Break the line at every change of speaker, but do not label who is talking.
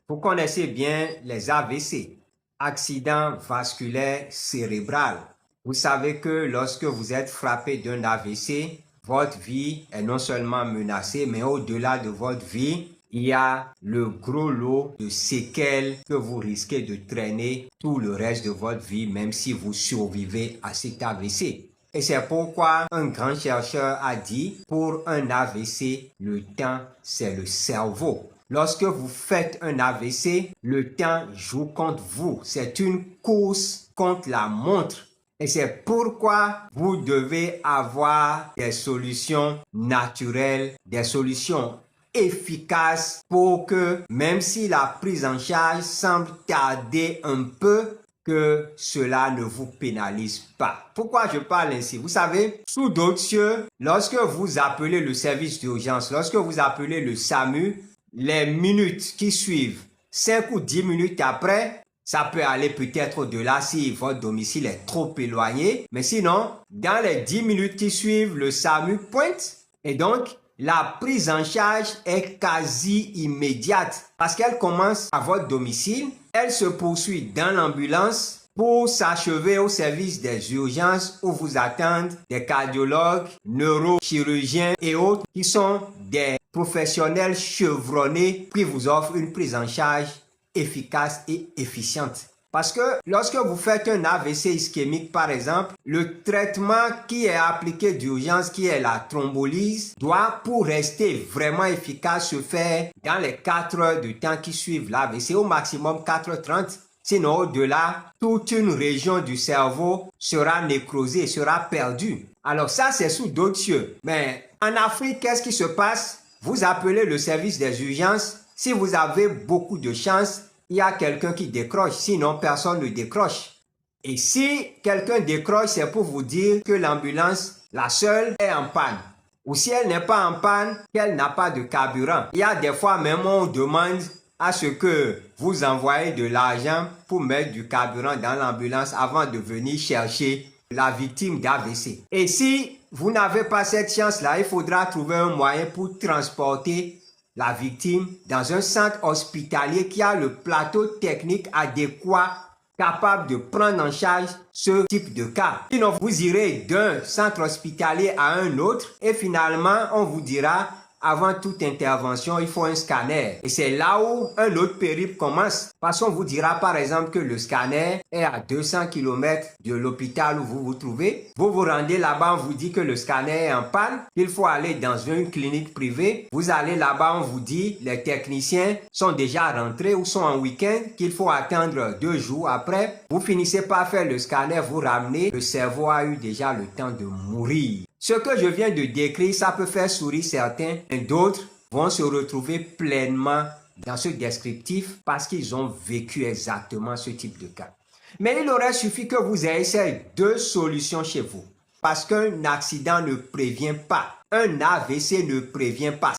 Vous connaissez bien les AVC, accident vasculaire cérébral. Vous savez que lorsque vous êtes frappé d'un AVC, votre vie est non seulement menacée, mais au-delà de votre vie, il y a le gros lot de séquelles que vous risquez de traîner tout le reste de votre vie, même si vous survivez à cet AVC. Et c'est pourquoi un grand chercheur a dit, pour un AVC, le temps, c'est le cerveau. Lorsque vous faites un AVC, le temps joue contre vous. C'est une course contre la montre. Et c'est pourquoi vous devez avoir des solutions naturelles, des solutions efficaces pour que, même si la prise en charge semble tarder un peu, que cela ne vous pénalise pas. Pourquoi je parle ainsi? Vous savez, sous d'autres cieux, lorsque vous appelez le service d'urgence, lorsque vous appelez le SAMU, les minutes qui suivent, 5 ou 10 minutes après, ça peut aller peut-être au-delà si votre domicile est trop éloigné. Mais sinon, dans les 10 minutes qui suivent, le SAMU pointe. Et donc, la prise en charge est quasi immédiate parce qu'elle commence à votre domicile. Elle se poursuit dans l'ambulance pour s'achever au service des urgences où vous attendent des cardiologues, neurochirurgiens et autres qui sont des professionnels chevronnés qui vous offrent une prise en charge efficace et efficiente. Parce que lorsque vous faites un AVC ischémique, par exemple, le traitement qui est appliqué d'urgence, qui est la thrombolyse, doit, pour rester vraiment efficace, se faire dans les 4 heures de temps qui suivent l'AVC, au maximum 4h30. Sinon, au-delà, toute une région du cerveau sera nécrosée, sera perdue. Alors ça, c'est sous d'autres cieux. Mais en Afrique, qu'est-ce qui se passe? Vous appelez le service des urgences. Si vous avez beaucoup de chance, il y a quelqu'un qui décroche, sinon personne ne décroche. Et si quelqu'un décroche, c'est pour vous dire que l'ambulance, la seule, est en panne. Ou si elle n'est pas en panne, qu'elle n'a pas de carburant. Il y a des fois même on demande à ce que vous envoyez de l'argent pour mettre du carburant dans l'ambulance avant de venir chercher la victime d'AVC. Et si vous n'avez pas cette chance-là, il faudra trouver un moyen pour transporter la victime dans un centre hospitalier qui a le plateau technique adéquat capable de prendre en charge ce type de cas. Sinon, vous irez d'un centre hospitalier à un autre et finalement, on vous dira, avant toute intervention, il faut un scanner. Et c'est là où un autre périple commence. Parce qu'on vous dira par exemple que le scanner est à 200 km de l'hôpital où vous vous trouvez. Vous vous rendez là-bas, on vous dit que le scanner est en panne, qu'il faut aller dans une clinique privée. Vous allez là-bas, on vous dit les techniciens sont déjà rentrés ou sont en week-end, qu'il faut attendre 2 jours après. Vous finissez par faire le scanner, vous ramenez. Le cerveau a eu déjà le temps de mourir. Ce que je viens de décrire, ça peut faire sourire certains, et d'autres vont se retrouver pleinement dans ce descriptif parce qu'ils ont vécu exactement ce type de cas. Mais il aurait suffi que vous ayez ces 2 solutions chez vous. Parce qu'un accident ne prévient pas. Un AVC ne prévient pas.